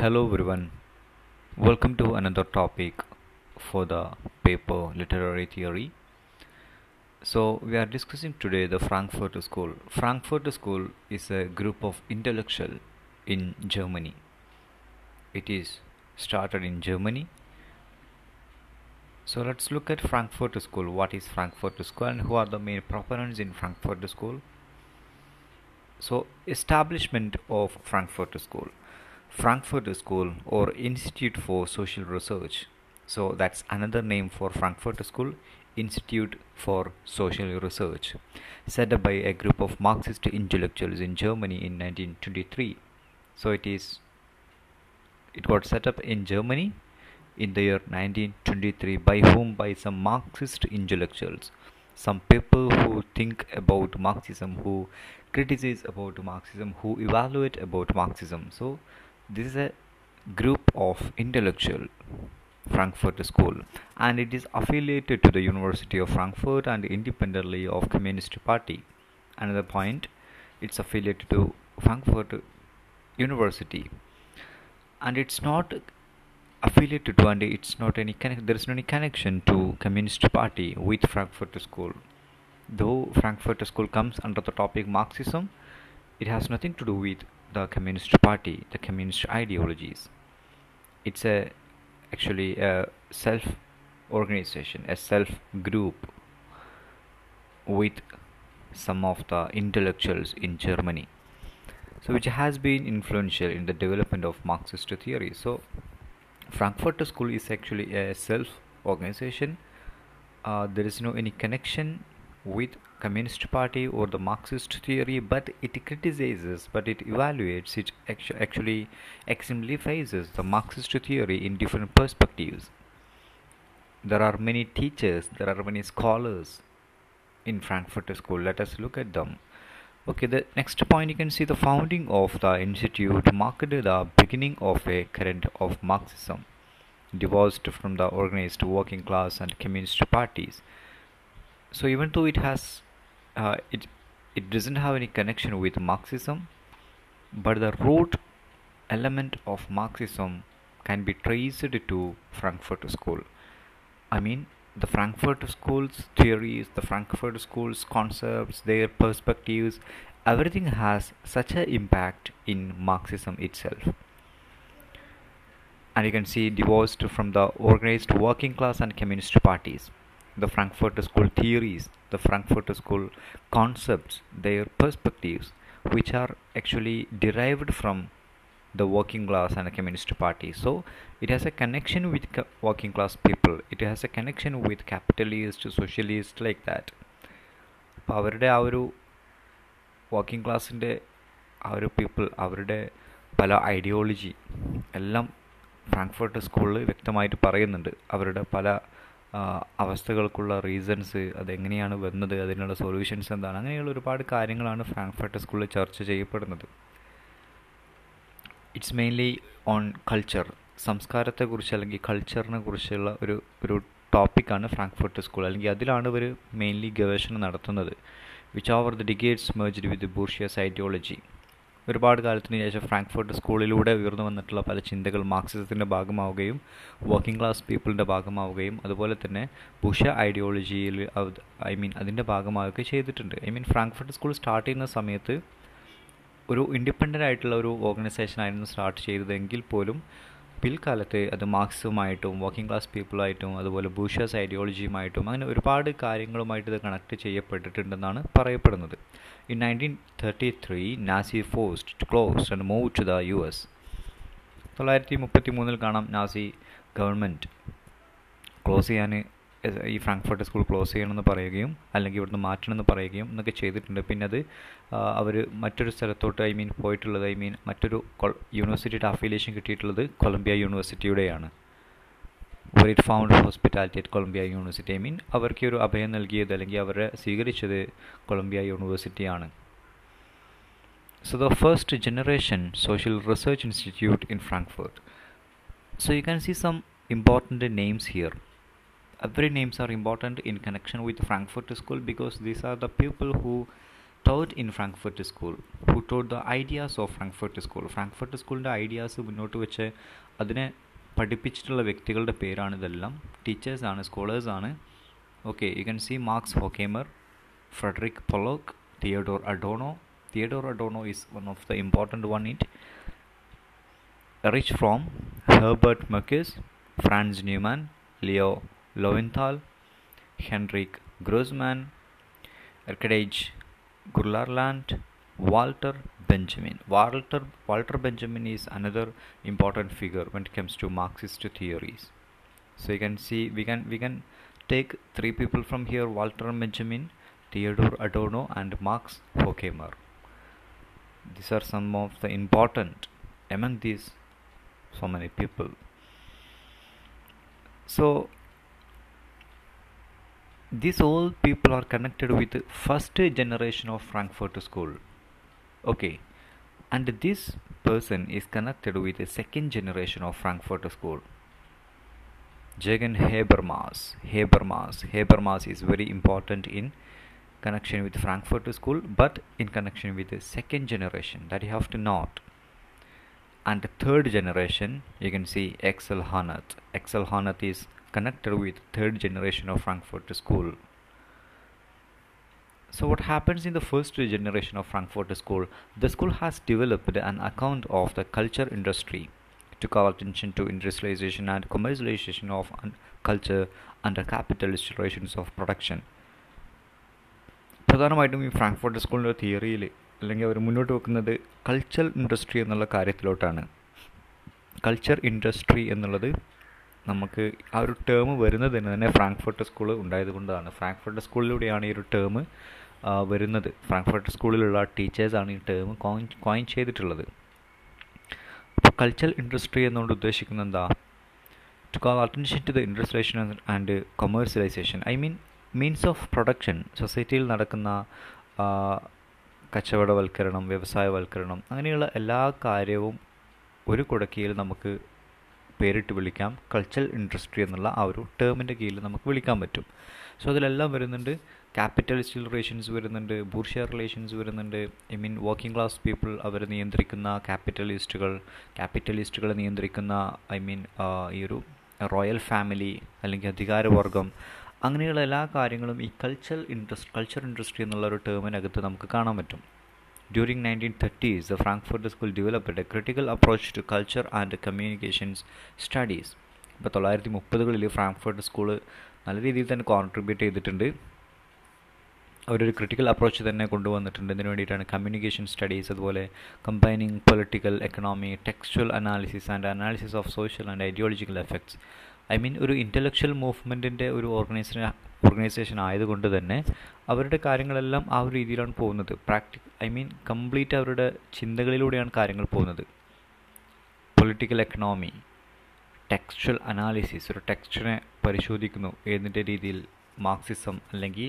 Hello everyone, welcome to another topic for the paper Literary Theory. So we are discussing today the Frankfurt School. Frankfurt School is a group of intellectuals in Germany. It is started in Germany. So let's look at Frankfurt School. What is Frankfurt School and who are the main proponents in Frankfurt School? So establishment of Frankfurt School. Frankfurt School or Institute for Social Research. So that's another name for Frankfurt School, Institute for Social Research, set up by a group of Marxist intellectuals in Germany in 1923. So it got set up in Germany in the year 1923 by whom? By some Marxist intellectuals, some people who think about Marxism, who criticize about Marxism, who evaluate about Marxism. So this is a group of intellectual Frankfurt School, and it is affiliated to the University of Frankfurt and independently of Communist Party. Another point, it's affiliated to Frankfurt University, and it's not affiliated to, and it's not any there is no any connection to Communist Party with Frankfurt School. Though Frankfurt School comes under the topic Marxism, it has nothing to do with the Communist Party, the communist ideologies. It's actually a self-organization, a self-group with some of the intellectuals in Germany, so which has been influential in the development of Marxist theory. So Frankfurt School is actually a self-organization. There is no any connection with Communist Party or the Marxist theory, but it criticizes, but it evaluates, it actually exemplifies the Marxist theory in different perspectives. There are many teachers, there are many scholars in Frankfurt School. Let us look at them. Okay, the next point, you can see the founding of the institute marked the beginning of a current of Marxism, divorced from the organized working class and communist parties. So even though it has it doesn't have any connection with Marxism, but the root element of Marxism can be traced to Frankfurt School. I mean, the Frankfurt School's theories, the Frankfurt School's concepts, their perspectives, everything has such an impact in Marxism itself. And you can see divorced from the organized working class and communist parties. The Frankfurt School theories, the Frankfurt School concepts, their perspectives, which are actually derived from the working class and the communist party. So it has a connection with working class people, it has a connection with capitalists, socialists, like that. അപ്പോൾ അവരുടെ ആ ഒരു working ക്ലാസ്സിൻ്റെ ആ ഒരു people, അവരുടെ പല ideology എല്ലാം ഫ്രാങ്ക്ഫർട്ട് സ്കൂളിൽ വ്യക്തമായിട്ട് പറയുന്നുണ്ട്. അവരുടെ പല അവസ്ഥകൾക്കുള്ള റീസൺസ്, അതെങ്ങനെയാണ് വന്നത്, അതിനുള്ള സൊല്യൂഷൻസ് എന്താണ്, അങ്ങനെയുള്ള ഒരുപാട് കാര്യങ്ങളാണ് ഫ്രാങ്ക്ഫർട്ട് സ്കൂളിൽ ചർച്ച ചെയ്യപ്പെടുന്നത്. ഇറ്റ്സ് മെയിൻലി ഓൺ കൾച്ചർ, സംസ്കാരത്തെക്കുറിച്ച് അല്ലെങ്കിൽ കൾച്ചറിനെ കുറിച്ചുള്ള ഒരു ടോപ്പിക്കാണ് ഫ്രാങ്ക്ഫർട്ട് സ്കൂൾ, അല്ലെങ്കിൽ അതിലാണ് ഇവർ മെയിൻലി ഗവേഷണം നടത്തുന്നത്. Which over the decades merged with bourgeois ideology. ഒരുപാട് കാലത്തിന് ശേഷം ഫ്രാങ്ക്ഫർട്ട് സ്കൂളിലൂടെ ഉയർന്നു വന്നിട്ടുള്ള പല ചിന്തകൾ മാർക്സിസത്തിൻ്റെ ഭാഗമാവുകയും വർക്കിംഗ് ക്ലാസ് പീപ്പിളിൻ്റെ ഭാഗമാവുകയും അതുപോലെ തന്നെ ബൂർഷ്യ ഐഡിയോളജിയിൽ അതിൻ്റെ ഭാഗമാവുകയൊക്കെ ചെയ്തിട്ടുണ്ട്. ഫ്രാങ്ക്ഫർട്ട് സ്കൂൾ സ്റ്റാർട്ട് ചെയ്യുന്ന സമയത്ത് ഒരു ഇൻഡിപെൻഡൻ്റ് ആയിട്ടുള്ള ഒരു ഓർഗനൈസേഷൻ ആയിരുന്നു സ്റ്റാർട്ട് ചെയ്തതെങ്കിൽ പോലും പിൽക്കാലത്ത് അത് മാർക്സിസമായിട്ടും വർക്കിംഗ് ക്ലാസ് പീപ്പിളായിട്ടും അതുപോലെ ബൂർഷ്യാസ് ഐഡിയോളജിയുമായിട്ടും അങ്ങനെ ഒരുപാട് കാര്യങ്ങളുമായിട്ട് ഇത് കണക്ട് ചെയ്യപ്പെട്ടിട്ടുണ്ടെന്നാണ് പറയപ്പെടുന്നത്. In 1933, Nazi forced to close and move to the US. 1933 കാണാം നാസി ഗവൺമെൻറ് ക്ലോസ് ചെയ്യാൻ, ഈ ഫ്രാങ്ക്ഫർട്ട് സ്കൂൾ ക്ലോസ് ചെയ്യണമെന്ന് പറയുകയും അല്ലെങ്കിൽ ഇവിടുന്ന് മാറ്റണമെന്ന് പറയുകയും എന്നൊക്കെ ചെയ്തിട്ടുണ്ട്. പിന്നെ അത് അവർ മറ്റൊരു സ്ഥലത്തോട്ട് പോയിട്ടുള്ളത്, മറ്റൊരു യൂണിവേഴ്സിറ്റിയുടെ അഫിലിയേഷൻ കിട്ടിയിട്ടുള്ളത് Colombia യൂണിവേഴ്സിറ്റിയുടെയാണ്. where it found hospitality at Columbia University. അവർക്ക് ഒരു അഭയം നൽകിയത് അല്ലെങ്കിൽ അവരെ സ്വീകരിച്ചത് Colombia യൂണിവേഴ്സിറ്റിയാണ്. So the first generation social research institute in Frankfurt. So you can see some important names here. Every names are important in connection with Frankfurt School because these are the people who taught in Frankfurt School, who taught the ideas of Frankfurt School. Frankfurt സ്കൂളിൻ്റെ ideas മുന്നോട്ട് വെച്ച് അതിനെ പഠിപ്പിച്ചിട്ടുള്ള വ്യക്തികളുടെ പേരാണ് ഇതെല്ലാം. ടീച്ചേഴ്സാണ്, സ്കോളേഴ്സാണ്. Okay, you can see Marx Horkheimer, Friedrich Pollock, Theodor Adorno. Theodore Adorno is one of the important one in it. Erich Fromm, Herbert Marcuse, Franz Neumann, Leo Lowenthal, Henrik Grossmann, Erkadage Gurlarland, Walter Benjamin. Walter Benjamin is another important figure when it comes to Marxist theories. So you can see we can take three people from here: Walter Benjamin, Theodore Adorno, and Max Horkheimer. These are some of the important among these so many people. So these all people are connected with the first generation of Frankfurt School. Okay, and this person is connected with the second generation of Frankfurt School. Jürgen Habermas. Habermas is very important in connection with Frankfurt School, but in connection with the second generation, that you have to note. And the third generation, you can see Axel Honneth. Axel Honneth is connected with third generation of Frankfurt School. So what happens in the first generation of Frankfurt School? The school has developed an account of the culture industry to call attention to industrialization and commercialization of culture under capitalist relations of production. പ്രധാനമായിട്ടും ഈ Frankfurt സ്കൂളിൻ്റെ തിയറിയിൽ അല്ലെങ്കിൽ അവർ മുന്നോട്ട് വെക്കുന്നത് culture industry എന്നുള്ള കാര്യത്തിലോട്ടാണ്. Culture industry എന്നുള്ളത് നമുക്ക് ആ ഒരു ടേം വരുന്നത് തന്നെ ഫ്രാങ്ക്ഫർട്ട് സ്കൂൾ ഉണ്ടായത് കൊണ്ടാണ്. ഫ്രാങ്ക്ഫർട്ട് സ്കൂളിലൂടെയാണ് ഈ ഒരു ടേം വരുന്നത്. ഫ്രാങ്ക്ഫർട്ട് സ്കൂളിലുള്ള ടീച്ചേഴ്സാണ് ഈ ടേം കോയിൻ ചെയ്തിട്ടുള്ളത്. അപ്പോൾ കൾച്ചർ ഇൻഡസ്ട്രി എന്നുകൊണ്ട് ഉദ്ദേശിക്കുന്നത് എന്താ? To call attention to the industrialisation and commercialisation. Means of production, സൊസൈറ്റിയിൽ നടക്കുന്ന കച്ചവടവൽക്കരണം, വ്യവസായവൽക്കരണം, അങ്ങനെയുള്ള എല്ലാ കാര്യവും ഒരു കുടക്കീഴിൽ നമുക്ക് പേരിട്ട് വിളിക്കാം. കൾച്ചറൽ ഇൻഡസ്ട്രി എന്നുള്ള ആ ഒരു ടേമിൻ്റെ കീഴിൽ നമുക്ക് വിളിക്കാൻ പറ്റും. സോ അതിലെല്ലാം വരുന്നുണ്ട്. ക്യാപിറ്റലിസ്റ്റ് റിലേഷൻസ് വരുന്നുണ്ട്, ബൂർഷ്യ റിലേഷൻസ് വരുന്നുണ്ട്. വർക്കിംഗ് ക്ലാസ് പീപ്പിൾ അവർ നിയന്ത്രിക്കുന്ന ക്യാപിറ്റലിസ്റ്റുകളെ നിയന്ത്രിക്കുന്ന ഈ ഒരു റോയൽ ഫാമിലി അല്ലെങ്കിൽ അധികാരവർഗം, അങ്ങനെയുള്ള എല്ലാ കാര്യങ്ങളും ഈ കൾച്ചർ ഇൻഡസ്ട്രി എന്നുള്ള ഒരു ടേമിനകത്ത് നമുക്ക് കാണാൻ പറ്റും. During 1930s, the Frankfurt School developed a critical approach to culture and communications studies. ഇപ്പോൾ 1930കളിൽ ഫ്രാങ്ക്ഫർട്ട് സ്കൂൾ നല്ല രീതിയിൽ തന്നെ കോൺട്രിബ്യൂട്ട് ചെയ്തിട്ടുണ്ട്. അവരൊരു ക്രിട്ടിക്കൽ അപ്രോച്ച് തന്നെ കൊണ്ടുവന്നിട്ടുണ്ട്. ഇതിനു വേണ്ടിയിട്ടാണ് കമ്മ്യൂണിക്കേഷൻ സ്റ്റഡീസ്, അതുപോലെ combining political, economy, textual analysis and analysis of social and ideological effects. ഒരു ഇൻ്റലക്ച്വൽ മൂവ്മെൻറ്റിൻ്റെ ഒരു ഓർഗനൈസേഷൻ ആയതുകൊണ്ട് തന്നെ അവരുടെ കാര്യങ്ങളെല്ലാം ആ ഒരു രീതിയിലാണ് പോകുന്നത്. കംപ്ലീറ്റ് അവരുടെ ചിന്തകളിലൂടെയാണ് കാര്യങ്ങൾ പോകുന്നത്. പൊളിറ്റിക്കൽ എക്കണോമി, ടെക്സ്ച്വൽ അനാലിസിസ്, ഒരു ടെക്സ്റ്റിനെ പരിശോധിക്കുന്നു ഏതിൻ്റെ രീതിയിൽ, മാർക്സിസം അല്ലെങ്കിൽ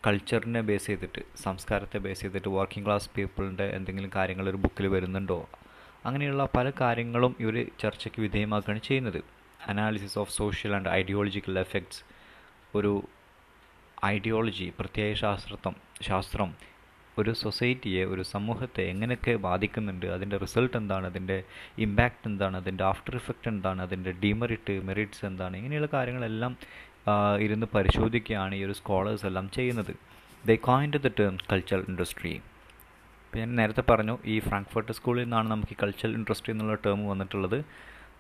കൾച്ചറിനെ ബേസ് ചെയ്തിട്ട്, സംസ്കാരത്തെ ബേസ് ചെയ്തിട്ട് വർക്കിംഗ് ക്ലാസ് പീപ്പിളിൻ്റെ എന്തെങ്കിലും കാര്യങ്ങൾ ഒരു ബുക്കിൽ വരുന്നുണ്ടോ, അങ്ങനെയുള്ള പല കാര്യങ്ങളും ഇവർ ചർച്ചയ്ക്ക് വിധേയമാക്കുകയാണ് ചെയ്യുന്നത്. Analysis of social and ideological effects, ഒരു ഐഡിയോളജി, പ്രത്യയ ശാസ്ത്രം ഒരു സൊസൈറ്റിയെ, ഒരു സമൂഹത്തെ എങ്ങനെയൊക്കെ ബാധിക്കുന്നുണ്ട്, അതിൻ്റെ റിസൾട്ട് എന്താണ്, അതിൻ്റെ ഇമ്പാക്റ്റ് എന്താണ്, അതിൻ്റെ ആഫ്റ്റർ ഇഫക്റ്റ് എന്താണ്, അതിൻ്റെ മെറിറ്റ്സ് എന്താണ്, ഇങ്ങനെയുള്ള കാര്യങ്ങളെല്ലാം ഇരുന്ന് പരിശോധിക്കുകയാണ് ഈ ഒരു സ്കോളേഴ്സ് എല്ലാം ചെയ്യുന്നത്. They coined the term cultural industry. ഇപ്പോൾ ഞാൻ നേരത്തെ പറഞ്ഞു, ഈ ഫ്രാങ്ക്ഫർട്ട് സ്കൂളിൽ നിന്നാണ് നമുക്ക് ഈ കൾച്ചറൽ ഇൻഡസ്ട്രി എന്നുള്ള ടേം വന്നിട്ടുള്ളത്.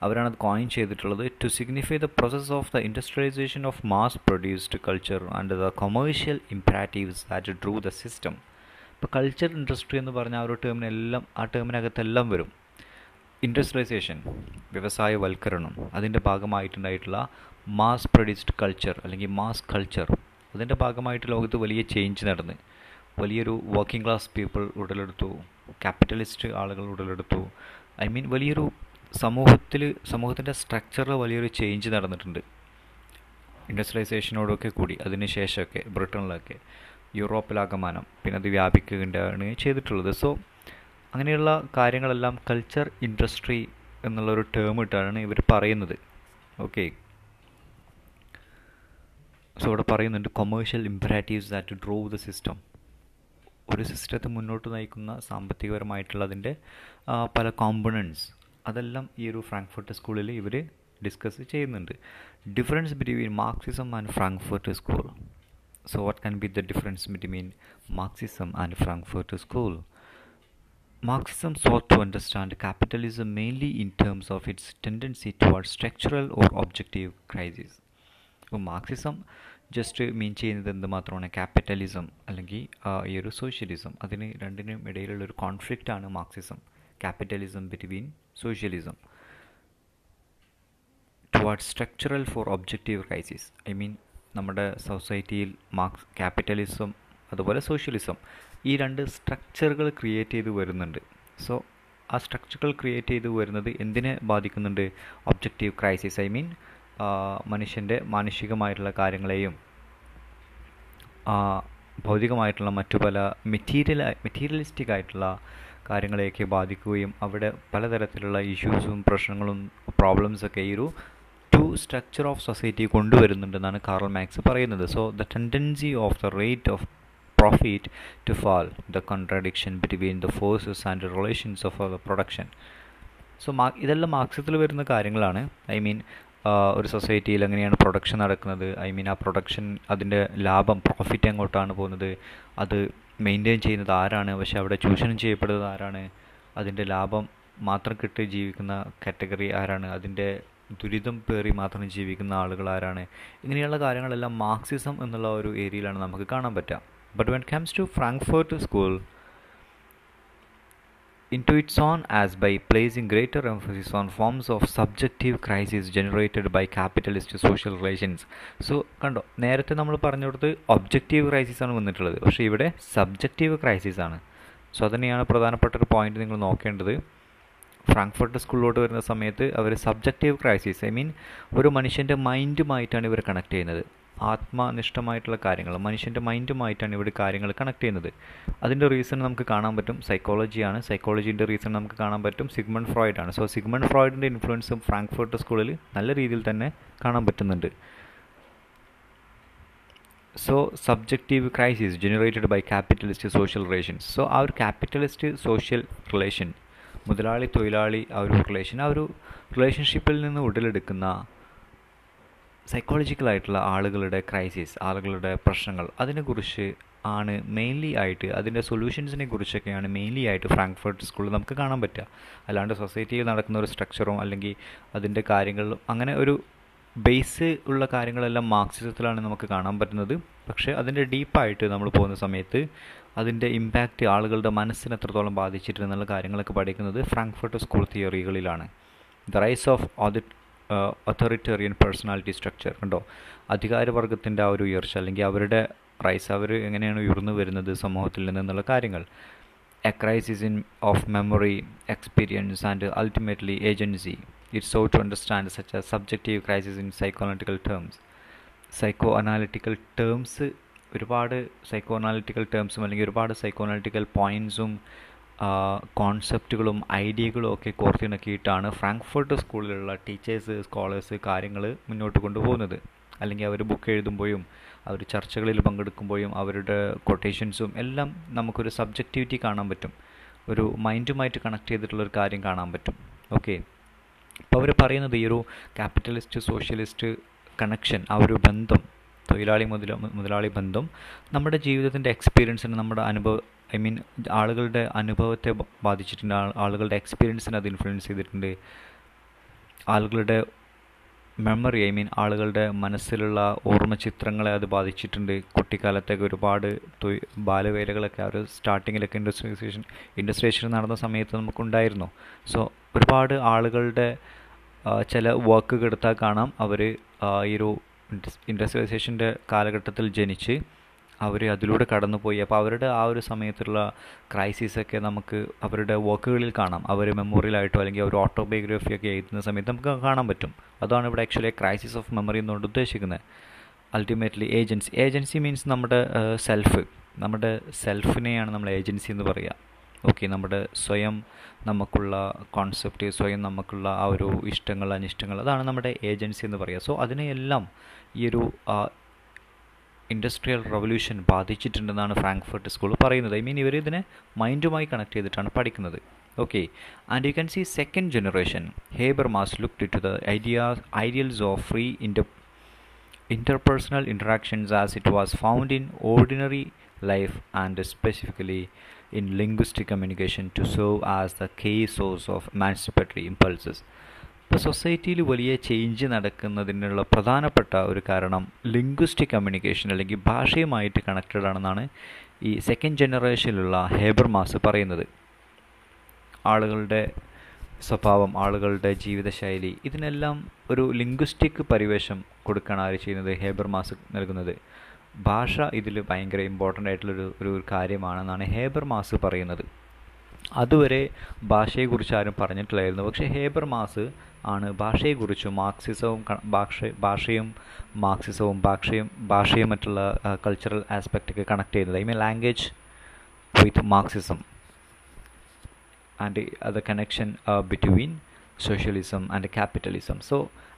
അവരാണ് അത് കോയിൻ ചെയ്തിട്ടുള്ളത്. To signify the process of the industrialisation of mass produced culture and the commercial imperatives that drew the system. ഇപ്പോൾ കൾച്ചർ ഇൻഡസ്ട്രി എന്ന് പറഞ്ഞാൽ ആ ടേമിനകത്തെല്ലാം വരും. ഇൻഡസ്ട്രിയലൈസേഷൻ, വ്യവസായവൽക്കരണം, അതിൻ്റെ ഭാഗമായിട്ടുണ്ടായിട്ടുള്ള മാസ് പ്രൊഡ്യൂസ്ഡ് കൾച്ചർ അല്ലെങ്കിൽ മാസ് കൾച്ചർ, അതിൻ്റെ ഭാഗമായിട്ട് ലോകത്ത് വലിയ ചേഞ്ച് നടന്ന് വലിയൊരു വർക്കിംഗ് ക്ലാസ് പീപ്പിൾ ഉടലെടുത്തു, ക്യാപിറ്റലിസ്റ്റ് ആളുകൾ ഉടലെടുത്തു. വലിയൊരു സമൂഹത്തിൻ്റെ സ്ട്രക്ചറിൽ വലിയൊരു ചേഞ്ച് നടന്നിട്ടുണ്ട് ഇൻഡസ്ട്രിയലൈസേഷനോടൊക്കെ കൂടി. അതിന് ശേഷമൊക്കെ ബ്രിട്ടനിലൊക്കെ, യൂറോപ്പിലാകമാനം, പിന്നെ അത് വ്യാപിക്കുകയാണ് ചെയ്തിട്ടുള്ളത്. സോ അങ്ങനെയുള്ള കാര്യങ്ങളെല്ലാം കൾച്ചർ ഇൻഡസ്ട്രി എന്നുള്ളൊരു ടേം ഇട്ടാണ് ഇവർ പറയുന്നത്. ഓക്കെ, സോ ഇവിടെ പറയുന്നുണ്ട് commercial imperatives that drove the system. ഒരു സിസ്റ്റത്തെ മുന്നോട്ട് നയിക്കുന്ന സാമ്പത്തികപരമായിട്ടുള്ള അതിൻ്റെ പല കോമ്പണൻസ് അതെല്ലാം ഈ ഒരു ഫ്രാങ്ക്ഫർട്ട് സ്കൂളിൽ ഇവർ ഡിസ്കസ് ചെയ്യുന്നുണ്ട്. Difference between Marxism and Frankfurt school. So what can be the difference between Marxism and Frankfurt School? Marxism sought to understand capitalism mainly in terms of its tendency towards structural or objective crises. അപ്പോൾ Marxism just മീൻ ചെയ്യുന്നത് എന്ത് മാത്രമാണ്? Capitalism അല്ലെങ്കിൽ ഈ ഒരു socialism, അതിന് രണ്ടിനും ഇടയിലുള്ളൊരു കോൺഫ്ലിക്റ്റാണ് Marxism. Capitalism between socialism towards structural for objective crisis. I mean നമ്മുടെ സൊസൈറ്റിയിൽ ക്യാപിറ്റലിസം അതുപോലെ സോഷ്യലിസം ഈ രണ്ട് സ്ട്രക്ചറുകൾ ക്രിയേറ്റ് ചെയ്ത് വരുന്നുണ്ട്. സോ ആ സ്ട്രക്ചറുകൾ ക്രിയേറ്റ് ചെയ്ത് വരുന്നത് എന്തിനെ ബാധിക്കുന്നുണ്ട്? Objective crisis. ഐ മീൻ മനുഷ്യൻ്റെ മാനുഷികമായിട്ടുള്ള കാര്യങ്ങളെയും ഭൗതികമായിട്ടുള്ള മറ്റു പല മെറ്റീരിയലിസ്റ്റിക് ആയിട്ടുള്ള കാര്യങ്ങളെയൊക്കെ ബാധിക്കുകയും അവിടെ പലതരത്തിലുള്ള ഇഷ്യൂസും പ്രശ്നങ്ങളും പ്രോബ്ലംസൊക്കെ ഈ ഒരു സ്ട്രക്ചർ ഓഫ് സൊസൈറ്റി കൊണ്ടുവരുന്നുണ്ടെന്നാണ് കാർൽ മാർക്സ് പറയുന്നത്. So the tendency of the rate of profit to fall, the contradiction between the forces and relations of the production. So ഇതെല്ലാം മാർക്സിസത്തിൽ വരുന്ന കാര്യങ്ങളാണ്. ഐ മീൻ ഒരു സൊസൈറ്റിയിൽ എങ്ങനെയാണ് പ്രൊഡക്ഷൻ നടക്കുന്നത്, ഐ മീൻ ആ പ്രൊഡക്ഷൻ അതിൻ്റെ ലാഭം പ്രോഫിറ്റ് എങ്ങോട്ടാണ് പോകുന്നത്, അത് മെയിൻറ്റെയിൻ ചെയ്യുന്നത് ആരാണ്, പക്ഷെ അവിടെ ചൂഷണം ചെയ്യപ്പെടുന്നത് ആരാണ്, അതിൻ്റെ ലാഭം മാത്രം കിട്ടി ജീവിക്കുന്ന കാറ്റഗറി ആരാണ്, അതിൻ്റെ ദുരിതം പേറി മാത്രം ജീവിക്കുന്ന ആളുകൾ ആരാണ്, ഇങ്ങനെയുള്ള കാര്യങ്ങളെല്ലാം മാർക്സിസം എന്നുള്ള ഒരു ഏരിയയിലാണ് നമുക്ക് കാണാൻ പറ്റുക. But when comes to Frankfurt school into its own as by placing greater emphasis on forms of subjective crisis generated by capitalist social relations. So കണ്ടോ, നേരത്തെ നമ്മൾ പറഞ്ഞുകൊടുത്ത് ഒബ്ജക്റ്റീവ് ക്രൈസിസ് ആണ് വന്നിട്ടുള്ളത്, പക്ഷേ ഇവിടെ സബ്ജക്റ്റീവ് ക്രൈസിസ് ആണ്. സോ അതുതന്നെയാണ് പ്രധാനപ്പെട്ട ഒരു പോയിന്റ് നിങ്ങൾ നോക്കേണ്ടത്. ഫ്രാങ്ക്ഫർട്ട് സ്കൂളിലോട്ട് വരുന്ന സമയത്ത് അവർ സബ്ജക്റ്റീവ് ക്രൈസിസ്, ഐ മീൻ ഒരു മനുഷ്യൻ്റെ മൈൻഡുമായിട്ടാണ് ഇവർ കണക്ട് ചെയ്യുന്നത്. ആത്മനിഷ്ഠമായിട്ടുള്ള കാര്യങ്ങൾ മനുഷ്യൻ്റെ മൈൻഡുമായിട്ടാണ് ഇവിടെ കാര്യങ്ങൾ കണക്ട് ചെയ്യുന്നത്. അതിൻ്റെ റീസൺ നമുക്ക് കാണാൻ പറ്റും സൈക്കോളജിയാണ്. സൈക്കോളജീൻ്റെ റീസൺ നമുക്ക് കാണാൻ പറ്റും സിഗ്മണ്ട് ഫ്രോയിഡ് ആണ്. സോ സിഗ്മണ്ട് ഫ്രോയിഡിൻ്റെ ഇൻഫ്ലുവൻസും ഫ്രാങ്ക്ഫർട്ട് സ്കൂളിൽ നല്ല രീതിയിൽ തന്നെ കാണാൻ പറ്റുന്നുണ്ട്. So subjective crisis generated by capitalist social relations. So ആ ഒരു ക്യാപിറ്റലിസ്റ്റ് സോഷ്യൽ റിലേഷൻ, മുതലാളി തൊഴിലാളി ആ ഒരു റിലേഷൻ, ആ ഒരു റിലേഷൻഷിപ്പിൽ നിന്ന് ഉടലെടുക്കുന്ന സൈക്കോളജിക്കലായിട്ടുള്ള ആളുകളുടെ ക്രൈസിസ്, ആളുകളുടെ പ്രശ്നങ്ങൾ, അതിനെക്കുറിച്ച് ആണ് മെയിൻലി ആയിട്ട്, അതിൻ്റെ സൊല്യൂഷൻസിനെ കുറിച്ചൊക്കെയാണ് മെയിൻലി ആയിട്ട് ഫ്രാങ്ക്ഫർട്ട് സ്കൂളിൽ നമുക്ക് കാണാൻ പറ്റുക. അല്ലാണ്ട് സൊസൈറ്റിയിൽ നടക്കുന്ന ഒരു സ്ട്രക്ചറും അല്ലെങ്കിൽ അതിൻ്റെ കാര്യങ്ങളും അങ്ങനെ ഒരു ബേസ് ഉള്ള കാര്യങ്ങളെല്ലാം മാർക്സിസത്തിലാണ് നമുക്ക് കാണാൻ പറ്റുന്നത്. പക്ഷേ അതിൻ്റെ ഡീപ്പായിട്ട് നമ്മൾ പോകുന്ന സമയത്ത് അതിൻ്റെ ഇമ്പാക്റ്റ് ആളുകളുടെ മനസ്സിന് എത്രത്തോളം ബാധിച്ചിട്ടുണ്ടെന്നുള്ള കാര്യങ്ങളൊക്കെ പഠിക്കുന്നത് ഫ്രാങ്ക്ഫർട്ട് സ്കൂൾ തിയറികളിലാണ്. The rise of authoritarian personality structure. കണ്ടോ, അധികാരവർഗത്തിൻ്റെ ആ ഒരു ഉയർച്ച അല്ലെങ്കിൽ അവരുടെ റൈസ്, അവർ എങ്ങനെയാണ് ഉയർന്നു വരുന്നത് സമൂഹത്തിൽ നിന്നുള്ള കാര്യങ്ങൾ. A crisis in of memory, experience and ultimately agency. It's so to understand such a subjective crisis in psycho analytical terms. ഒരുപാട് സൈക്കോ അനാലിറ്റിക്കൽ ടേംസും അല്ലെങ്കിൽ ഒരുപാട് സൈക്കോ അനാലിറ്റിക്കൽ പോയിൻറ്റ്സും കോൺസെപ്റ്റുകളും ഐഡിയകളും ഒക്കെ കോർത്തിണക്കിയിട്ടാണ് ഫ്രാങ്ക്ഫർട്ട് സ്കൂളിലുള്ള ടീച്ചേഴ്സ്, സ്കോളേഴ്സ് കാര്യങ്ങൾ മുന്നോട്ട് കൊണ്ടുപോകുന്നത്. അല്ലെങ്കിൽ അവർ ബുക്ക് എഴുതുമ്പോഴും അവർ ചർച്ചകളിൽ പങ്കെടുക്കുമ്പോഴും അവരുടെ കൊട്ടേഷൻസും എല്ലാം നമുക്കൊരു സബ്ജക്റ്റിവിറ്റി കാണാൻ പറ്റും, ഒരു മൈൻഡുമായിട്ട് കണക്ട് ചെയ്തിട്ടുള്ളൊരു കാര്യം കാണാൻ പറ്റും. ഓക്കെ, അപ്പോൾ അവർ പറയുന്നത് ഈ ഒരു ക്യാപിറ്റലിസ്റ്റ് സോഷ്യലിസ്റ്റ് കണക്ഷൻ, ആ ഒരു ബന്ധം, മുതലാളി ബന്ധം നമ്മുടെ ജീവിതത്തിൻ്റെ എക്സ്പീരിയൻസിന്, നമ്മുടെ ഐ മീൻ ആളുകളുടെ അനുഭവത്തെ ബാധിച്ചിട്ടുണ്ട്, ആളുകളുടെ എക്സ്പീരിയൻസിനെ അത് ഇൻഫ്ലുവൻസ് ചെയ്തിട്ടുണ്ട്, ആളുകളുടെ മെമ്മറി, ഐ മീൻ ആളുകളുടെ മനസ്സിലുള്ള ഓർമ്മ ചിത്രങ്ങളെ അത് ബാധിച്ചിട്ടുണ്ട്. കുട്ടിക്കാലത്തേക്ക് ഒരുപാട് ബാലവേലകളൊക്കെ അവർ സ്റ്റാർട്ടിങ്ങിലൊക്കെ ഇൻഡസ്ട്രിയേഷൻ നടന്ന സമയത്ത് നമുക്കുണ്ടായിരുന്നു. സോ ഒരുപാട് ആളുകളുടെ ചില വർക്കുകൾ എടുത്താൽ കാണാം, അവർ ഈ ഒരു ഇൻഡസ്ട്രിയലൈസേഷൻ്റെ കാലഘട്ടത്തിൽ ജനിച്ച് അവർ അതിലൂടെ കടന്നുപോയി. അപ്പോൾ അവരുടെ ആ ഒരു സമയത്തുള്ള ക്രൈസിസൊക്കെ നമുക്ക് അവരുടെ വർക്കുകളിൽ കാണാം. അവർ മെമ്മോറിയലായിട്ടോ അല്ലെങ്കിൽ ഒരു ഓട്ടോബയോഗ്രഫിയൊക്കെ എഴുതുന്ന സമയത്ത് നമുക്ക് കാണാൻ പറ്റും. അതാണ് ഇവിടെ ആക്ച്വലി ക്രൈസിസ് ഓഫ് മെമ്മറി എന്നുകൊണ്ട് ഉദ്ദേശിക്കുന്നത്. അൾട്ടിമേറ്റ്ലി ഏജൻസി മീൻസ് നമ്മുടെ നമ്മുടെ സെൽഫിനെയാണ് നമ്മൾ ഏജൻസി എന്ന് പറയുക. ഓക്കെ, നമ്മുടെ സ്വയം നമുക്കുള്ള കോൺസെപ്റ്റ്, സ്വയം നമുക്കുള്ള ആ ഒരു ഇഷ്ടങ്ങൾ, അനിഷ്ടങ്ങൾ, അതാണ് നമ്മുടെ ഏജൻസി എന്ന് പറയുക. സോ അതിനെയെല്ലാം ഈ ഒരു ഇൻഡസ്ട്രിയൽ റവല്യൂഷൻ ബാധിച്ചിട്ടുണ്ടെന്നാണ് ഫ്രാങ്ക്ഫർട്ട് സ്കൂൾ പറയുന്നത്. ഐ മീൻ ഇവർ ഇതിനെ മൈൻഡുമായി കണക്ട് ചെയ്തിട്ടാണ് പഠിക്കുന്നത്. Okay, and you can see second generation Habermas looked to the ideals of free interpersonal interactions as it was found in ordinary life and specifically in linguistic communication to serve as the key source of emancipatory impulses. ഇപ്പോൾ സൊസൈറ്റിയിൽ വലിയ change നടക്കുന്നതിനുള്ള പ്രധാനപ്പെട്ട ഒരു കാരണം linguistic communication അല്ലെങ്കിൽ ഭാഷയുമായിട്ട് connected ആണെന്നാണ് ഈ second ജനറേഷനിലുള്ള Habermas പറയുന്നത്. ആളുകളുടെ സ്വഭാവം, ആളുകളുടെ ജീവിതശൈലി, ഇതിനെല്ലാം ഒരു ലിംഗ്വിസ്റ്റിക് പരിവേഷം കൊടുക്കുകയാണ് ആര് ചെയ്യുന്നത്? ഹേബർമാസ് നൽകുന്നത്. ഭാഷ ഇതിൽ ഭയങ്കര ഇമ്പോർട്ടൻ്റ് ആയിട്ടുള്ളൊരു കാര്യമാണെന്നാണ് ഹേബർമാസ് പറയുന്നത്. അതുവരെ ഭാഷയെക്കുറിച്ച് ആരും പറഞ്ഞിട്ടില്ലായിരുന്നു. പക്ഷേ ഹേബർമാസ് ആണ് ഭാഷയെക്കുറിച്ചും ഭാഷയും മാർക്സിസവും ഭാഷയും മറ്റുള്ള കൾച്ചറൽ ആസ്പെക്റ്റൊക്കെ കണക്ട് ചെയ്യുന്നത്. I mean language with Marxism and the connection between socialism and capitalism. So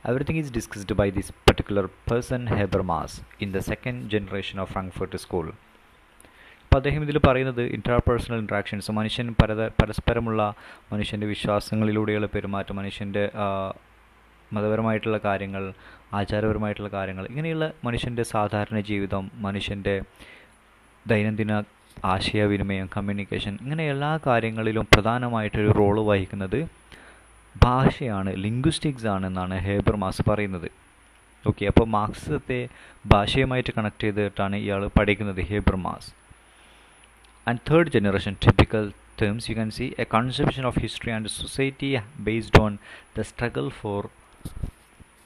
everything is discussed by this particular person Habermas in the second generation of Frankfurt School. അപ്പോൾ അദ്ദേഹം ഇതിൽ പറയുന്നത് intrapersonal interactions, മനുഷ്യൻ പരസ്പരമുള്ള മനുഷ്യൻ്റെ വിശ്വാസങ്ങളിലൂടെയുള്ള പെരുമാറ്റം, മനുഷ്യൻ്റെ മതപരമായിട്ടുള്ള കാര്യങ്ങൾ, ആചാരപരമായിട്ടുള്ള കാര്യങ്ങൾ, ഇങ്ങനെയുള്ള മനുഷ്യൻ്റെ സാധാരണ ജീവിതം, മനുഷ്യൻ്റെ ദൈനംദിന ആശയവിനിമയം, കമ്മ്യൂണിക്കേഷൻ, ഇങ്ങനെ എല്ലാ കാര്യങ്ങളിലും പ്രധാനമായിട്ടൊരു റോള് വഹിക്കുന്നത് ഭാഷയാണ്, ലിംഗ്വിസ്റ്റിക്സ് ആണെന്നാണ് ഹേബർമാസ് പറയുന്നത്. ഓക്കെ, അപ്പോൾ മാർക്സിസത്തെ ഭാഷയുമായിട്ട് കണക്ട് ചെയ്തിട്ടാണ് ഇയാൾ പഠിക്കുന്നത്, Habermas. And third generation typical terms you can see a conception of history and society based on the struggle for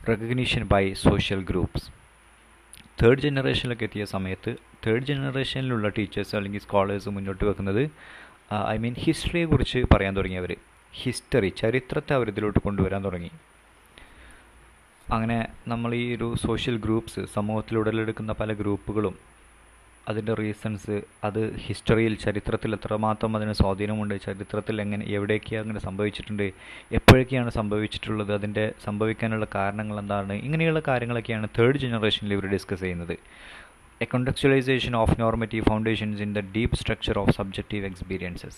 recognition by social groups. Third ജനറേഷനിലൊക്കെ എത്തിയ സമയത്ത് തേർഡ് ജനറേഷനിലുള്ള ടീച്ചേഴ്സ് അല്ലെങ്കിൽ സ്കോളേഴ്സ് മുന്നോട്ട് വെക്കുന്നത് ഐ മീൻ ഹിസ്റ്ററിയെക്കുറിച്ച് പറയാൻ തുടങ്ങിയവർ, ചരിത്രത്തെ അവരിതിലോട്ട് കൊണ്ടുവരാൻ തുടങ്ങി. അങ്ങനെ നമ്മൾ ഈ ഒരു സോഷ്യൽ ഗ്രൂപ്പ്സ്, സമൂഹത്തിൽ ഉടലെടുക്കുന്ന പല ഗ്രൂപ്പുകളും അതിൻ്റെ റീസൺസ്, അത് ഹിസ്റ്ററിയിൽ, ചരിത്രത്തിൽ എത്രമാത്രം അതിന് സ്വാധീനമുണ്ട്, ചരിത്രത്തിൽ എവിടെയൊക്കെയാണ് അങ്ങനെ സംഭവിച്ചിട്ടുണ്ട്, എപ്പോഴൊക്കെയാണ് സംഭവിച്ചിട്ടുള്ളത്, അതിൻ്റെ സംഭവിക്കാനുള്ള കാരണങ്ങൾ എന്താണ്, ഇങ്ങനെയുള്ള കാര്യങ്ങളൊക്കെയാണ് തേർഡ് ജനറേഷനിൽ ഇവർ ഡിസ്കസ് ചെയ്യുന്നത്. A contextualization of normative foundations in the deep structure of subjective experiences.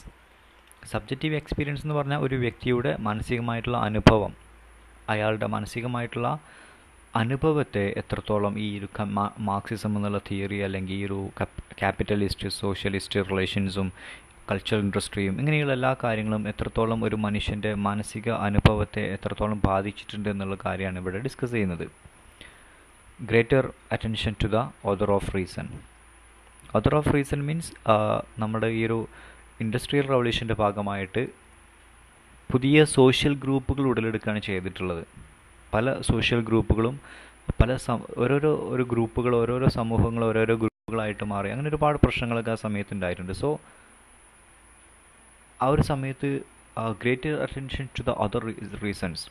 Subjective experience എന്ന് പറഞ്ഞാൽ ഒരു വ്യക്തിയുടെ മാനസികമായിട്ടുള്ള അനുഭവം, അയാളുടെ മാനസികമായിട്ടുള്ള അനുഭവത്തെ എത്രത്തോളം ഈ ഒരു മാർക്സിസം എന്നുള്ള തിയറി അല്ലെങ്കിൽ ഈ ഒരു ക്യാപിറ്റലിസ്റ്റ് സോഷ്യലിസ്റ്റ് റിലേഷൻസും കൾച്ചറൽ ഇൻഡസ്ട്രിയും ഇങ്ങനെയുള്ള എല്ലാ കാര്യങ്ങളും എത്രത്തോളം ഒരു മനുഷ്യൻ്റെ മാനസിക അനുഭവത്തെ എത്രത്തോളം ബാധിച്ചിട്ടുണ്ട് എന്നുള്ള കാര്യമാണ് ഇവിടെ ഡിസ്കസ് ചെയ്യുന്നത്. Greater attention to the author of reason. Author of reason means നമ്മുടെ ഈ ഒരു ഇൻഡസ്ട്രിയൽ റവല്യൂഷൻ്റെ ഭാഗമായിട്ട് പുതിയ സോഷ്യൽ ഗ്രൂപ്പുകൾ ഉടലെടുക്കുകയാണ് ചെയ്തിട്ടുള്ളത്. പല സോഷ്യൽ ഗ്രൂപ്പുകളും ഓരോരോ സമൂഹങ്ങൾ ഓരോരോ ഗ്രൂപ്പുകളായിട്ട് മാറി. അങ്ങനെ ഒരുപാട് പ്രശ്നങ്ങളൊക്കെ ആ സമയത്ത് ഉണ്ടായിട്ടുണ്ട്. സോ ആ ഒരു സമയത്ത് greater attention to the other reasons,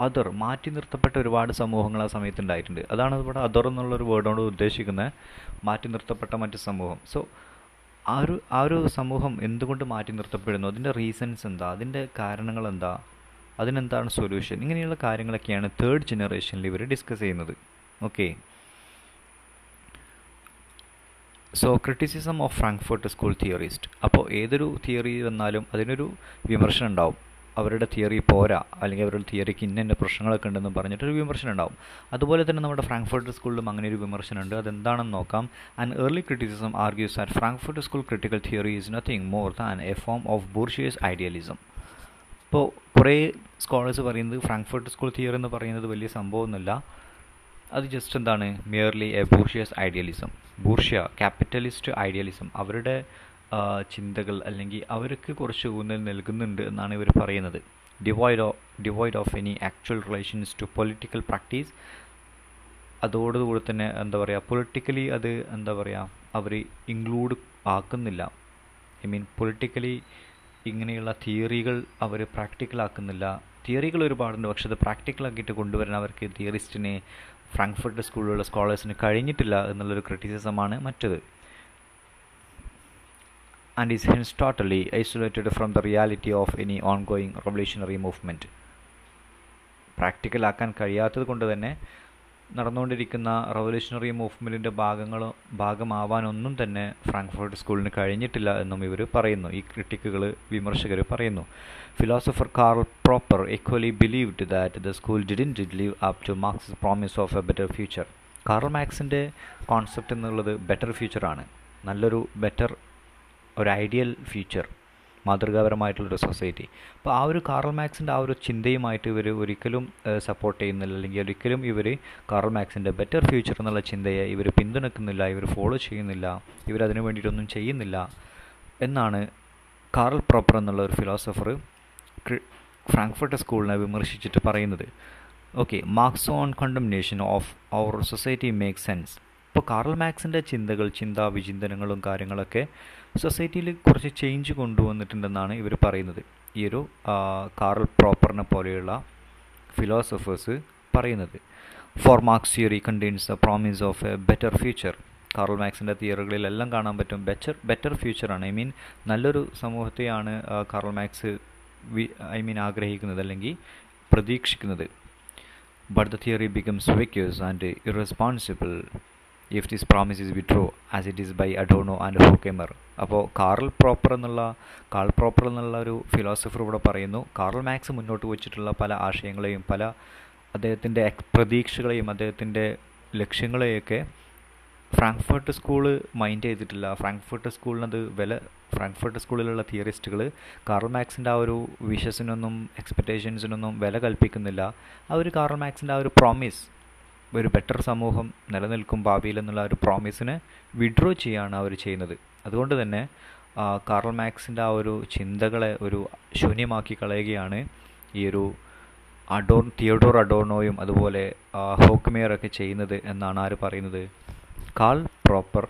other മാറ്റി നിർത്തപ്പെട്ട ഒരുപാട് സമൂഹങ്ങൾ ആ സമയത്ത് ഉണ്ടായിട്ടുണ്ട്. അതാണ് ഇവിടെ അതർ എന്നുള്ളൊരു വേർഡോട് ഉദ്ദേശിക്കുന്നത്, മാറ്റി നിർത്തപ്പെട്ട മറ്റ് സമൂഹം. സോ ആ ഒരു സമൂഹം എന്തുകൊണ്ട് മാറ്റി നിർത്തപ്പെടുന്നു, അതിൻ്റെ റീസൺസ് എന്താ, അതിൻ്റെ കാരണങ്ങൾ എന്താ, അതിനെന്താണ് സൊല്യൂഷൻ, ഇങ്ങനെയുള്ള കാര്യങ്ങളൊക്കെയാണ് തേർഡ് ജനറേഷനിൽ ഇവർ ഡിസ്കസ് ചെയ്യുന്നത്. Okay, so criticism of Frankfurt school theorist. അപ്പോൾ ഏതൊരു തിയറി വന്നാലും അതിനൊരു വിമർശനം ഉണ്ടാവും. അവരുടെ തിയറി പോരാ, അല്ലെങ്കിൽ അവരുടെ തിയറിക്ക് ഇന്ന പ്രശ്നങ്ങളൊക്കെ ഉണ്ടെന്ന് പറഞ്ഞിട്ടൊരു വിമർശനം ഉണ്ടാവും. അതുപോലെ തന്നെ നമ്മുടെ ഫ്രാങ്ക്ഫർട്ട് സ്കൂളിലും അങ്ങനെ ഒരു വിമർശനമുണ്ട്. അതെന്താണെന്ന് നോക്കാം. And early criticism argues that Frankfurt School critical theory is nothing more than a form of bourgeois idealism. ഇപ്പോൾ കുറേ സ്കോളേഴ്സ് പറയുന്നത് ഫ്രാങ്ക്ഫർട്ട് സ്കൂൾ തിയറി എന്ന് പറയുന്നത് വലിയ സംഭവമൊന്നുമില്ല, അത് ജസ്റ്റ് എന്താണ്, merely a bourgeois idealism, capitalist idealism, അവരുടെ ചിന്തകൾ അല്ലെങ്കിൽ അവർക്ക് കുറച്ച് ഊന്നൽ നൽകുന്നുണ്ട് എന്നാണ് ഇവർ പറയുന്നത്. Devoid of any actual relations to political practice. അതോടുകൂടി തന്നെ എന്താ പറയുക, പൊളിറ്റിക്കലി അത് എന്താ പറയുക, അവർ ഇൻക്ലൂഡ് ആക്കുന്നില്ല. ഐ മീൻ പൊളിറ്റിക്കലി ഇങ്ങനെയുള്ള തിയറികൾ അവർ പ്രാക്ടിക്കലാക്കുന്നില്ല. തിയറികൾ ഒരുപാടുണ്ട്, പക്ഷെ അത് പ്രാക്ടിക്കലാക്കിയിട്ട് കൊണ്ടുവരാൻ അവർക്ക് തിയറിസ്റ്റിനെ ഫ്രാങ്ക്ഫർട്ട് സ്കൂളിലുള്ള സ്കോളേഴ്സിന് കഴിഞ്ഞിട്ടില്ല എന്നുള്ളൊരു ക്രിറ്റിസിസമാണ് മറ്റത്. And is hence totally isolated from the reality of any ongoing revolutionary movement. പ്രാക്ടിക്കലാക്കാൻ കഴിയാത്തത് കൊണ്ട് തന്നെ നടന്നുകൊണ്ടിരിക്കുന്ന റവല്യൂഷണറി മൂവ്മെൻറ്റിൻ്റെ ഭാഗമാവാനൊന്നും തന്നെ ഫ്രാങ്ക്ഫർട്ട് സ്കൂളിന് കഴിഞ്ഞിട്ടില്ല എന്നും ഇവർ പറയുന്നു. ഈ ക്രിട്ടിക്കുകൾ, വിമർശകർ പറയുന്നു. Philosopher Karl proper equally believed that the school didn't live up to Marx's promise of a better future. Karl മാർക്സിൻ്റെ കോൺസെപ്റ്റ് എന്നുള്ളത് ബെറ്റർ ഫ്യൂച്ചറാണ്, നല്ലൊരു ഒരു ഐഡിയൽ ഫ്യൂച്ചർ, മാതൃകാപരമായിട്ടുള്ളൊരു സൊസൈറ്റി. അപ്പോൾ ആ ഒരു കാർൾ മാർക്സിൻ്റെ ആ ഒരു ചിന്തയുമായിട്ട് ഇവർ ഒരിക്കലും സപ്പോർട്ട് ചെയ്യുന്നില്ല, അല്ലെങ്കിൽ ഒരിക്കലും ഇവർ കാർൾ മാർക്സിൻ്റെ ബെറ്റർ ഫ്യൂച്ചർ എന്നുള്ള ചിന്തയെ ഇവർ പിന്തുണയ്ക്കുന്നില്ല, ഇവർ ഫോളോ ചെയ്യുന്നില്ല, ഇവരതിനു വേണ്ടിയിട്ടൊന്നും ചെയ്യുന്നില്ല എന്നാണ് കാർൾ പ്രോപ്പർ എന്നുള്ള ഒരു ഫിലോസഫർ ഫ്രാങ്ക്ഫർട്ട് സ്കൂളിനെ വിമർശിച്ചിട്ട് പറയുന്നത്. Okay, Marx on condemnation of our society make sense. ഇപ്പോൾ കാർൾ മാർക്സിൻ്റെ വിചിന്തനങ്ങളും കാര്യങ്ങളൊക്കെ സൊസൈറ്റിയിൽ കുറച്ച് ചേഞ്ച് കൊണ്ടുവന്നിട്ടുണ്ടെന്നാണ് ഇവർ പറയുന്നത്, ഈ ഒരു കാർൾ പ്രോപ്പറിനെ പോലെയുള്ള ഫിലോസഫേഴ്സ് പറയുന്നത്. For Marx theory contains the promise of a better future. Karl മാർക്സിൻ്റെ തിയറികളിലെല്ലാം കാണാൻ പറ്റും ബെറ്റർ ഫ്യൂച്ചറാണ്. നല്ലൊരു സമൂഹത്തെയാണ് കാർൾ മാർക്സ് ആഗ്രഹിക്കുന്നത് അല്ലെങ്കിൽ പ്രതീക്ഷിക്കുന്നത്. But the theory becomes vacuous and irresponsible if this promise is withdrawn, as it is by Adorno and Horkheimer. അപ്പോൾ കാർൾ പ്രോപ്പർ എന്നുള്ള ഒരു ഫിലോസഫർ ഇവിടെ പറയുന്നു, കാർൾ മാർക്സ് മുന്നോട്ട് വച്ചിട്ടുള്ള പല ആശയങ്ങളെയും അദ്ദേഹത്തിൻ്റെ പ്രതീക്ഷകളെയും അദ്ദേഹത്തിൻ്റെ ലക്ഷ്യങ്ങളെയൊക്കെ ഫ്രാങ്ക്ഫർട്ട് സ്കൂള് മൈൻഡ് ചെയ്തിട്ടില്ല. ഫ്രാങ്ക്ഫർട്ട് സ്കൂളിലുള്ള തിയറിസ്റ്റുകൾ കാർൾ മാർക്സിൻ്റെ ആ ഒരു വിഷസിനൊന്നും എക്സ്പെക്റ്റേഷൻസിനൊന്നും വില കൽപ്പിക്കുന്നില്ല. അവർ കാർൾ മാർക്സിൻ്റെ ആ ഒരു പ്രോമിസ്, ഒരു ബെറ്റർ സമൂഹം നിലനിൽക്കും ഭാവിയിൽ എന്നുള്ള ഒരു പ്രോമിസിനെ വിഡ്രോ ചെയ്യുകയാണ് അവർ ചെയ്യുന്നത്. അതുകൊണ്ട് തന്നെ കാർൾ മാർക്സിൻ്റെ ആ ഒരു ചിന്തകളെ ഒരു ശൂന്യമാക്കി കളയുകയാണ് ഈ ഒരു തിയോഡോർ അഡോർണോയും അതുപോലെ ഹോക്ക്മെയറൊക്കെ ചെയ്യുന്നത് എന്നാണ് ആര് പറയുന്നത്? കാർൾ പ്രോപ്പർ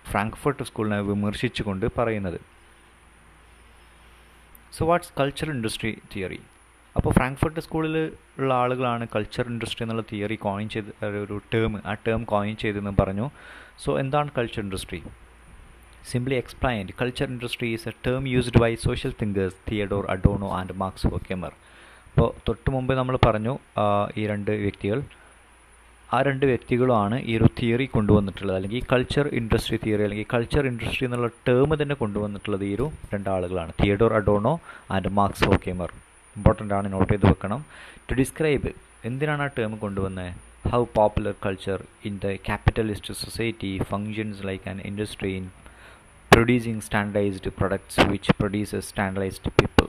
ഫ്രാങ്ക്ഫർട്ട് സ്കൂളിനെ വിമർശിച്ചുകൊണ്ട് പറയുന്നത്. So what's culture industry theory? അപ്പോൾ ഫ്രാങ്ക്ഫർട്ട് സ്കൂളിൽ ഉള്ള ആളുകളാണ് കൾച്ചർ ഇൻഡസ്ട്രി എന്നുള്ള തിയറി കോയിൻ ചെയ്ത് ഒരു ടേം കോയിൻ ചെയ്തെന്ന് പറഞ്ഞു. സോ എന്താണ് culture industry? Simply explained, culture industry is a term used by social thinkers Theodore Adorno and Max Horkheimer. അപ്പോൾ തൊട്ട് മുമ്പ് നമ്മൾ പറഞ്ഞു ഈ രണ്ട് വ്യക്തികളാണ് ഈ ഒരു തിയറി കൊണ്ടുവന്നിട്ടുള്ളത്, അല്ലെങ്കിൽ കൾച്ചർ ഇൻഡസ്ട്രി തിയറി അല്ലെങ്കിൽ കൾച്ചർ ഇൻഡസ്ട്രി എന്നുള്ള ടേം തന്നെ കൊണ്ടുവന്നിട്ടുള്ളത് ഈ ഒരു രണ്ടാളുകളാണ്, Theodor Adorno and Marx Horkheimer. Important ആണ്, നോട്ട് ചെയ്ത് വെക്കണം. ടു ഡിസ്ക്രൈബ്, എന്തിനാണ് ആ ടേം കൊണ്ടുവന്നത്? How popular culture in the capitalist society functions like an industry in producing standardised products which produces standardised people.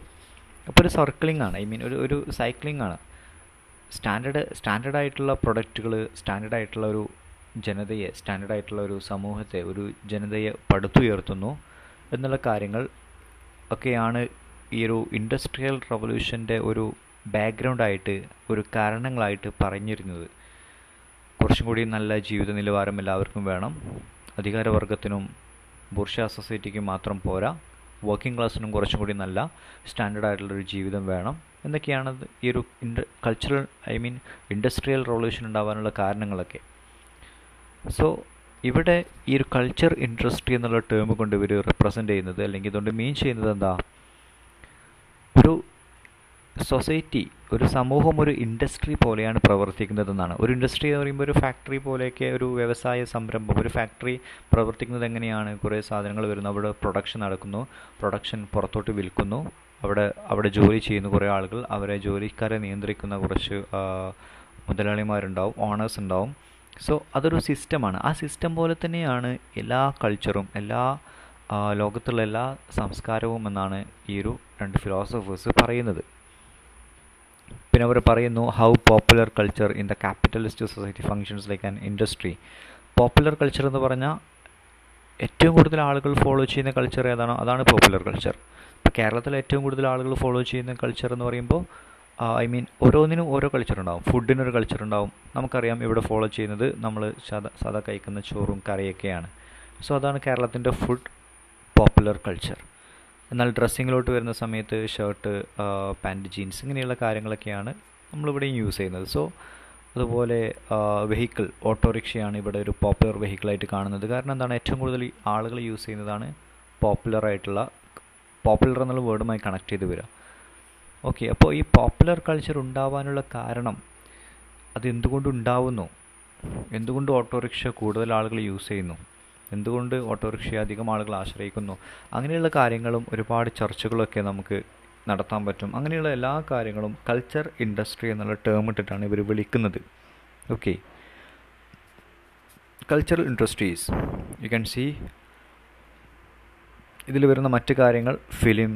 അപ്പോൾ ഒരു സർക്കിളിംഗ് ആണ്, ഒരു സൈക്ലിംഗ് ആണ്. സ്റ്റാൻഡേർഡായിട്ടുള്ള പ്രൊഡക്റ്റുകൾ സ്റ്റാൻഡേർഡായിട്ടുള്ള ഒരു ജനതയെ, സ്റ്റാൻഡേർഡായിട്ടുള്ള ഒരു സമൂഹത്തെ, ഒരു ജനതയെ പടുത്തുയർത്തുന്നു എന്നുള്ള കാര്യങ്ങൾ ഒക്കെയാണ് ഈ ഒരു ഇൻഡസ്ട്രിയൽ റവല്യൂഷൻ്റെ ഒരു ബാക്ക്ഗ്രൗണ്ടായിട്ട്, ഒരു കാരണങ്ങളായിട്ട് പറഞ്ഞിരുന്നത്. കുറച്ചും കൂടി നല്ല ജീവിത നിലവാരം എല്ലാവർക്കും വേണം, അധികാരവർഗത്തിനും ബൂർഷ്വാ സൊസൈറ്റിക്ക് മാത്രം പോരാ, വർക്കിംഗ് ക്ലാസ്സിനും കുറച്ചും കൂടി നല്ല സ്റ്റാൻഡേർഡായിട്ടുള്ളൊരു ജീവിതം വേണം എന്നൊക്കെയാണ് ഈ ഒരു ഇൻഡസ്ട്രിയൽ റവല്യൂഷൻ ഉണ്ടാകാനുള്ള കാരണങ്ങളൊക്കെ. സോ ഇവിടെ ഈ ഒരു കൾച്ചർ ഇൻഡസ്ട്രി എന്നുള്ള ടേം കൊണ്ട് ഇവർ റെപ്രസെൻ്റ് ചെയ്യുന്നത്, അല്ലെങ്കിൽ ഇതുകൊണ്ട് മീൻ ചെയ്യുന്നത് എന്താ? ഒരു സൊസൈറ്റി, ഒരു സമൂഹം ഒരു ഇൻഡസ്ട്രി പോലെയാണ് പ്രവർത്തിക്കുന്നതെന്നാണ്. ഒരു ഇൻഡസ്ട്രി എന്ന് പറയുമ്പോൾ ഒരു ഫാക്ടറി പോലെയൊക്കെ, ഒരു വ്യവസായ സംരംഭം, ഒരു ഫാക്ടറി പ്രവർത്തിക്കുന്നത് എങ്ങനെയാണ്? കുറേ സാധനങ്ങൾ വരുന്നു, അവിടെ പ്രൊഡക്ഷൻ നടക്കുന്നു, പ്രൊഡക്ഷൻ പുറത്തോട്ട് വിൽക്കുന്നു, അവിടെ ജോലി ചെയ്യുന്ന കുറേ ആളുകൾ, അവരെ ജോലിക്കാരെ നിയന്ത്രിക്കുന്ന കുറച്ച് മുതലാളിമാരുണ്ടാവും, ഓണേഴ്സ് ഉണ്ടാവും. സോ അതൊരു സിസ്റ്റമാണ്. ആ സിസ്റ്റം പോലെ തന്നെയാണ് എല്ലാ കൾച്ചറും, എല്ലാ ലോകത്തുള്ള എല്ലാ സംസ്കാരവും എന്നാണ് ഈ ഒരു രണ്ട് ഫിലോസഫേഴ്സ് പറയുന്നത്. പിന്നെ അവർ പറയുന്നു, how popular culture in the capitalist society functions like an industry. Popular culture എന്ന് പറഞ്ഞാൽ ഏറ്റവും കൂടുതൽ ആളുകൾ ഫോളോ ചെയ്യുന്ന കൾച്ചർ ഏതാണോ അതാണ് പോപ്പുലർ കൾച്ചർ. ഇപ്പോൾ കേരളത്തിൽ ഏറ്റവും കൂടുതൽ ആളുകൾ ഫോളോ ചെയ്യുന്ന കൾച്ചർ എന്ന് പറയുമ്പോൾ ഓരോന്നിനും ഓരോ കൾച്ചർ ഉണ്ടാവും. ഫുഡിനൊരു കൾച്ചർ ഉണ്ടാവും. നമുക്കറിയാം ഇവിടെ ഫോളോ ചെയ്യുന്നത് നമ്മൾ സാധാ കഴിക്കുന്ന ചോറും കറിയൊക്കെയാണ്. സോ അതാണ് കേരളത്തിൻ്റെ ഫുഡ് പോപ്പുലർ കൾച്ചർ. എന്നാൽ ഡ്രസ്സിങ്ങിലോട്ട് വരുന്ന സമയത്ത് ഷർട്ട്, പാൻറ്, ജീൻസ് ഇങ്ങനെയുള്ള കാര്യങ്ങളൊക്കെയാണ് നമ്മളിവിടെയും യൂസ് ചെയ്യുന്നത്. സോ അതുപോലെ വെഹിക്കിൾ, ഓട്ടോറിക്ഷയാണ് ഇവിടെ ഒരു പോപ്പുലർ വെഹിക്കിളായിട്ട് കാണുന്നത്. കാരണം എന്താണ്? ഏറ്റവും കൂടുതൽ ആളുകൾ യൂസ് ചെയ്യുന്നതാണ് പോപ്പുലർ എന്നുള്ള വേർഡുമായി കണക്ട് ചെയ്ത് വരിക. ഓക്കെ, അപ്പോൾ ഈ പോപ്പുലർ കൾച്ചർ ഉണ്ടാവാനുള്ള കാരണം അത് എന്തുകൊണ്ടുണ്ടാവുന്നു, എന്തുകൊണ്ട് ഓട്ടോറിക്ഷ കൂടുതൽ ആളുകൾ യൂസ് ചെയ്യുന്നു, എന്തുകൊണ്ട് ഓട്ടോറിക്ഷയെ അധികം ആളുകൾ ആശ്രയിക്കുന്നു, അങ്ങനെയുള്ള കാര്യങ്ങളും ഒരുപാട് ചർച്ചകളൊക്കെ നമുക്ക് നടത്താൻ പറ്റും. അങ്ങനെയുള്ള എല്ലാ കാര്യങ്ങളും കൾച്ചർ ഇൻഡസ്ട്രി എന്നുള്ള ടേം ഇട്ടിട്ടാണ് ഇവർ വിളിക്കുന്നത്. Okay, cultural industries you can see. ഇതിൽ വരുന്ന മറ്റ് കാര്യങ്ങൾ, ഫിലിം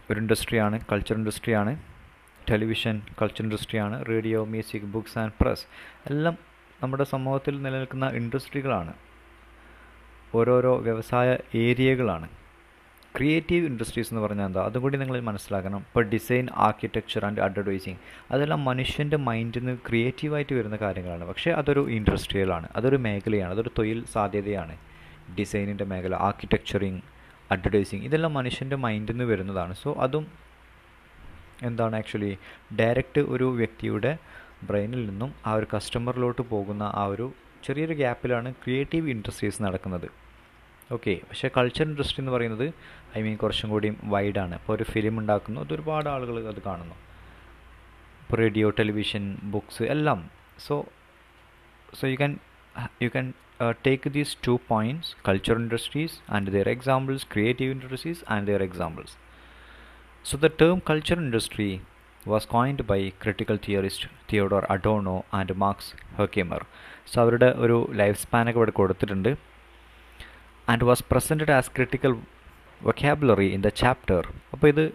ഒരു ഇൻഡസ്ട്രിയാണ്, കൾച്ചർ ഇൻഡസ്ട്രിയാണ്. ടെലിവിഷൻ കൾച്ചർ ഇൻഡസ്ട്രിയാണ്. Radio, music, books and press എല്ലാം നമ്മുടെ സമൂഹത്തിൽ നിലനിൽക്കുന്ന ഇൻഡസ്ട്രികളാണ്, ഓരോരോ വ്യവസായ ഏരിയകളാണ്. ക്രിയേറ്റീവ് ഇൻഡസ്ട്രീസ് എന്ന് പറഞ്ഞാൽ എന്താ, അതും കൂടി നിങ്ങൾ മനസ്സിലാക്കണം. ഇപ്പോൾ ഡിസൈൻ, ആർക്കിടെക്ചർ ആൻഡ് അഡ്വർടൈസിങ്, അതെല്ലാം മനുഷ്യൻ്റെ മൈൻഡിൽ നിന്ന് ക്രിയേറ്റീവായിട്ട് വരുന്ന കാര്യങ്ങളാണ്. പക്ഷേ അതൊരു ഇൻഡസ്ട്രിയലാണ്, അതൊരു മേഖലയാണ്, അതൊരു തൊഴിൽ സാധ്യതയാണ്. ഡിസൈനിൻ്റെ മേഖല, ആർക്കിടെക്ചറിങ്, അഡ്വർടൈസിങ്, ഇതെല്ലാം മനുഷ്യൻ്റെ മൈൻഡിൽ നിന്ന് വരുന്നതാണ്. സോ അതും എന്താണ് ആക്ച്വലി ഡയറക്റ്റ് ഒരു വ്യക്തിയുടെ ബ്രെയിനിൽ നിന്നും ആ ഒരു കസ്റ്റമറിലോട്ട് പോകുന്ന ആ ഒരു ചെറിയൊരു ഗ്യാപ്പിലാണ് ക്രിയേറ്റീവ് ഇൻഡസ്ട്രീസ് നടക്കുന്നത്. ഓക്കെ, പക്ഷേ കൾച്ചർ ഇൻഡസ്ട്രി എന്ന് പറയുന്നത് കുറച്ചും കൂടിയും വൈഡാണ്. ഇപ്പോൾ ഒരു ഫിലിം ഉണ്ടാക്കുന്നു, അത് ഒരുപാട് ആളുകൾ അത് കാണുന്നു. ഇപ്പോൾ റേഡിയോ, ടെലിവിഷൻ, ബുക്സ് എല്ലാം. So you can take these 2 points, culture industries and their examples, creative industries and their examples. So the term culture industry was coined by critical theorist Theodore Adorno and Max Herkimer. So അവരുടെ ഒരു life സ്പാനൊക്കെ ഇവിടെ കൊടുത്തിട്ടുണ്ട്. And was presented as critical vocabulary in the chapter. അപ്പോൾ ഇത്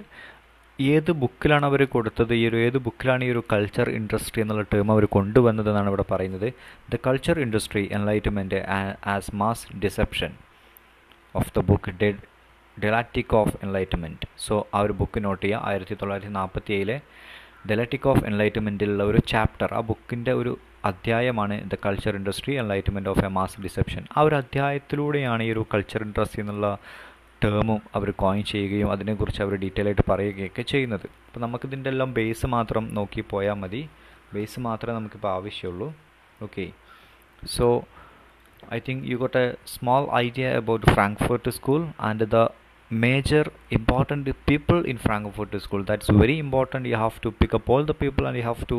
ഏത് ബുക്കിലാണ് അവർ കൊടുത്തത്, ഏത് ബുക്കിലാണ് ഈ ഒരു കൾച്ചർ ഇൻഡസ്ട്രി എന്നുള്ള ടേം അവർ കൊണ്ടുവന്നതെന്നാണ് ഇവിടെ പറയുന്നത്. The culture industry enlightenment as mass deception of the book dialectic of enlightenment. So ആ ഒരു ബുക്ക് നോട്ട് ചെയ്യുക. 1947 ഡെലാറ്റിക് ഓഫ് എൻലൈറ്റ്മെൻറ്റിലുള്ള ഒരു ചാപ്റ്റർ, ആ ബുക്കിൻ്റെ ഒരു അധ്യായമാണ് the culture industry enlightenment of A mass deception. ആ ഒരു അധ്യായത്തിലൂടെയാണ് ഈ ഒരു കൾച്ചർ ഇൻഡസ്ട്രി എന്നുള്ള ടേമും അവർ കോയിൻ ചെയ്യുകയും അതിനെക്കുറിച്ച് അവർ ഡീറ്റെയിൽ ആയിട്ട് പറയുകയൊക്കെ ചെയ്യുന്നത്. അപ്പോൾ നമുക്കിതിൻ്റെ എല്ലാം ബേസ് മാത്രം നോക്കി പോയാൽ മതി, ബേസ് മാത്രമേ നമുക്കിപ്പോൾ ആവശ്യമുള്ളൂ. Okay, so I think you got a small idea about Frankfurt School and the major important people in Frankfurt School. That's very important. You have to pick up all the people and you have to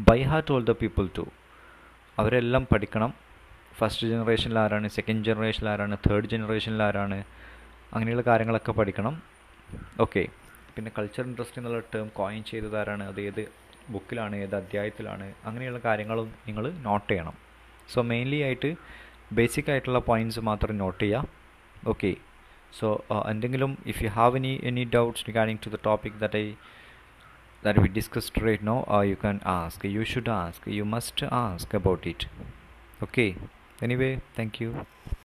by heart all the people too. അവരെല്ലാം പഠിക്കണം. First ജനറേഷനിൽ ആരാണ്, second ജനറേഷനിൽ ആരാണ്, third ജനറേഷനിൽ ആരാണ്, അങ്ങനെയുള്ള കാര്യങ്ങളൊക്കെ പഠിക്കണം. ഓക്കെ, പിന്നെ കൾച്ചർ ഇൻഡസ്ട്രി എന്നുള്ള ടേം കോയിൻ ചെയ്തത് ആരാണ്, അത് ഏത് ബുക്കിലാണ്, ഏത് അധ്യായത്തിലാണ്, അങ്ങനെയുള്ള കാര്യങ്ങളും നിങ്ങൾ നോട്ട് ചെയ്യണം. സോ മെയിൻലി ആയിട്ട് ബേസിക് ആയിട്ടുള്ള പോയിൻറ്റ്സ് മാത്രം നോട്ട് ചെയ്യുക. ഓക്കെ, സോ എന്തെങ്കിലും if you have any doubts regarding to the topic that we discussed right now, you can ask, you should ask, you must ask about it. Okay, anyway, thank you.